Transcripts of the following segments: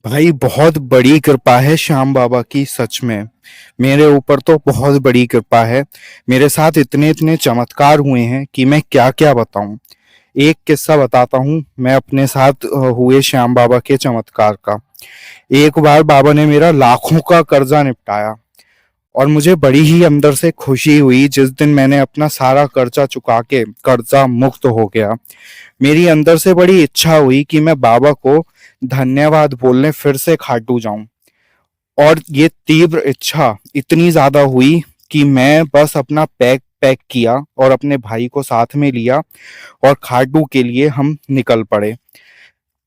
भाई बहुत बड़ी कृपा है श्याम बाबा की, सच में। मेरे ऊपर तो बहुत बड़ी कृपा है। मेरे साथ इतने इतने चमत्कार हुए हैं कि मैं क्या क्या बताऊं। एक किस्सा बताता हूं मैं अपने साथ हुए श्याम बाबा के चमत्कार का। एक बार बाबा ने मेरा लाखों का कर्जा निपटाया और मुझे बड़ी ही अंदर से खुशी हुई जिस दिन मैंने अपना सारा कर्जा चुका के कर्जा मुक्त हो गया। मेरी अंदर से बड़ी इच्छा हुई कि मैं बाबा को धन्यवाद बोलने फिर से खाटू जाऊं। और ये तीव्र इच्छा इतनी ज्यादा हुई कि मैं बस अपना पैक पैक किया और अपने भाई को साथ में लिया और खाटू के लिए हम निकल पड़े।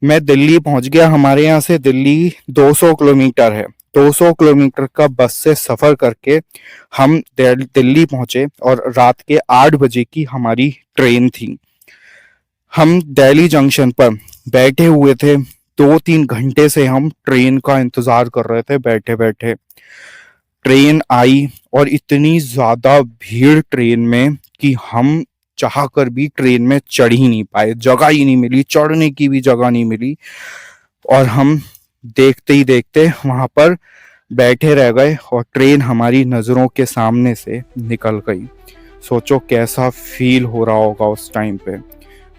मैं दिल्ली पहुंच गया। हमारे यहाँ से दिल्ली 200 किलोमीटर है। 200 किलोमीटर का बस से सफर करके हम दिल्ली पहुंचे और रात के 8 बजे की हमारी ट्रेन थी। हम दिल्ली जंक्शन पर बैठे हुए थे। 2-3 घंटे से हम ट्रेन का इंतजार कर रहे थे बैठे बैठे। ट्रेन आई और इतनी ज्यादा भीड़ ट्रेन में कि हम चाह कर भी ट्रेन में चढ़ ही नहीं पाए। जगह ही नहीं मिली, चढ़ने की भी जगह नहीं मिली। और हम देखते ही देखते वहां पर बैठे रह गए और ट्रेन हमारी नजरों के सामने से निकल गई। सोचो कैसा फील हो रहा होगा उस टाइम पे।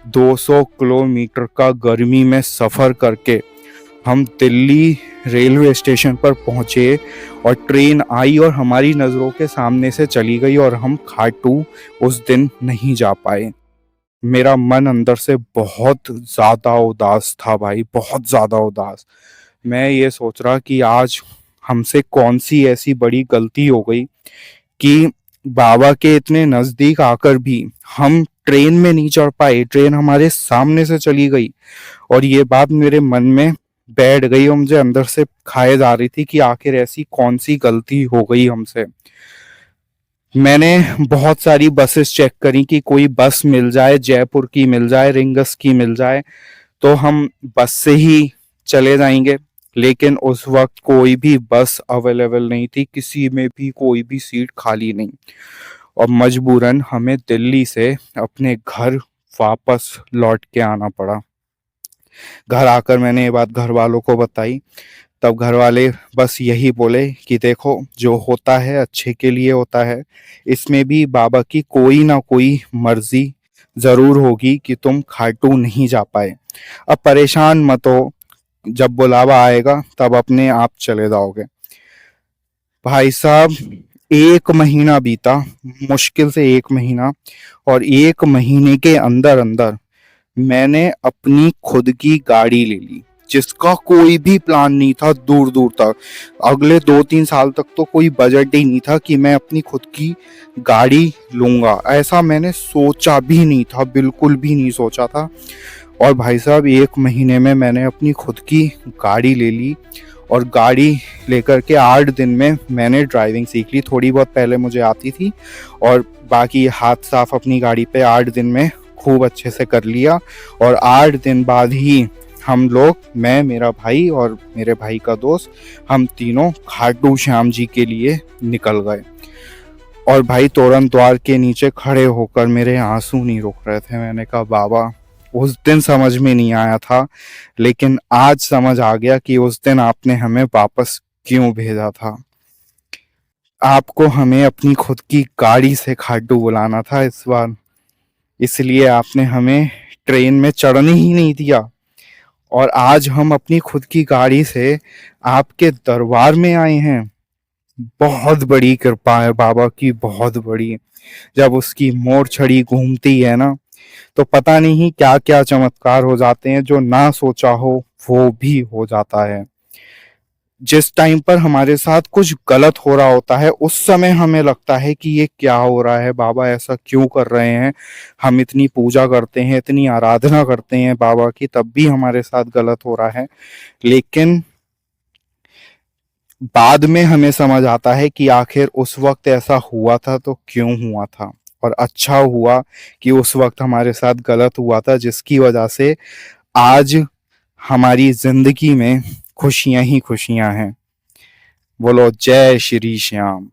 200 किलोमीटर का गर्मी में सफर करके हम दिल्ली रेलवे स्टेशन पर पहुंचे और ट्रेन आई और हमारी नज़रों के सामने से चली गई और हम खाटू उस दिन नहीं जा पाए। मेरा मन अंदर से बहुत ज़्यादा उदास था भाई, बहुत ज़्यादा उदास। मैं ये सोच रहा कि आज हमसे कौन सी ऐसी बड़ी गलती हो गई कि बाबा के इतने नज़दीक आकर भी हम ट्रेन में नहीं चढ़ पाए। ट्रेन हमारे सामने से चली गई और ये बात मेरे मन में बैठ गई और मुझे अंदर से खाए जा रही थी कि आखिर ऐसी कौन सी गलती हो गई हमसे। मैंने बहुत सारी बसेस चेक करी कि कोई बस मिल जाए, जयपुर की मिल जाए, रिंगस की मिल जाए तो हम बस से ही चले जाएंगे। लेकिन उस वक्त कोई भी बस अवेलेबल नहीं थी, किसी में भी कोई भी सीट खाली नहीं। और मजबूरन हमें दिल्ली से अपने घर वापस लौट के आना पड़ा। घर आकर मैंने ये बात घर वालों को बताई। तब घर वाले बस यही बोले कि देखो, जो होता है अच्छे के लिए होता है। इसमें भी बाबा की कोई ना कोई मर्जी जरूर होगी कि तुम खाटू नहीं जा पाए। अब परेशान मत हो, जब बुलावा आएगा तब अपने आप चले जाओगे। भाई साहब, 1 महीना बीता, मुश्किल से 1 महीना। और 1 महीने के अंदर अंदर मैंने अपनी खुद की गाड़ी ले ली, जिसका कोई भी प्लान नहीं था दूर दूर तक। अगले 2-3 साल तक तो कोई बजट ही नहीं था कि मैं अपनी खुद की गाड़ी लूंगा। ऐसा मैंने सोचा भी नहीं था, बिल्कुल भी नहीं सोचा था। और भाई साहब, 1 महीने में मैंने अपनी खुद की गाड़ी ले ली और गाड़ी लेकर के 8 दिन में मैंने ड्राइविंग सीख ली। थोड़ी बहुत पहले मुझे आती थी और बाकी हाथ साफ अपनी गाड़ी पे 8 दिन में खूब अच्छे से कर लिया। और 8 दिन बाद ही हम लोग, मैं, मेरा भाई और मेरे भाई का दोस्त, हम तीनों खाटू श्याम जी के लिए निकल गए। और भाई तोरण द्वार के नीचे खड़े होकर मेरे आंसू नहीं रुक रहे थे। मैंने कहा बाबा, उस दिन समझ में नहीं आया था, लेकिन आज समझ आ गया कि उस दिन आपने हमें वापस क्यों भेजा था। आपको हमें अपनी खुद की गाड़ी से खाटू बुलाना था इस बार, इसलिए आपने हमें ट्रेन में चढ़ने ही नहीं दिया। और आज हम अपनी खुद की गाड़ी से आपके दरबार में आए हैं। बहुत बड़ी कृपा है बाबा की, बहुत बड़ी। जब उसकी मोर छड़ी घूमती है ना, तो पता नहीं क्या क्या चमत्कार हो जाते हैं। जो ना सोचा हो वो भी हो जाता है। जिस टाइम पर हमारे साथ कुछ गलत हो रहा होता है, उस समय हमें लगता है कि ये क्या हो रहा है, बाबा ऐसा क्यों कर रहे हैं। हम इतनी पूजा करते हैं, इतनी आराधना करते हैं बाबा की, तब भी हमारे साथ गलत हो रहा है। लेकिन बाद में हमें समझ आता है कि आखिर उस वक्त ऐसा हुआ था तो क्यों हुआ था। और अच्छा हुआ कि उस वक्त हमारे साथ गलत हुआ था, जिसकी वजह से आज हमारी जिंदगी में खुशियां ही खुशियां हैं। बोलो जय श्री श्याम।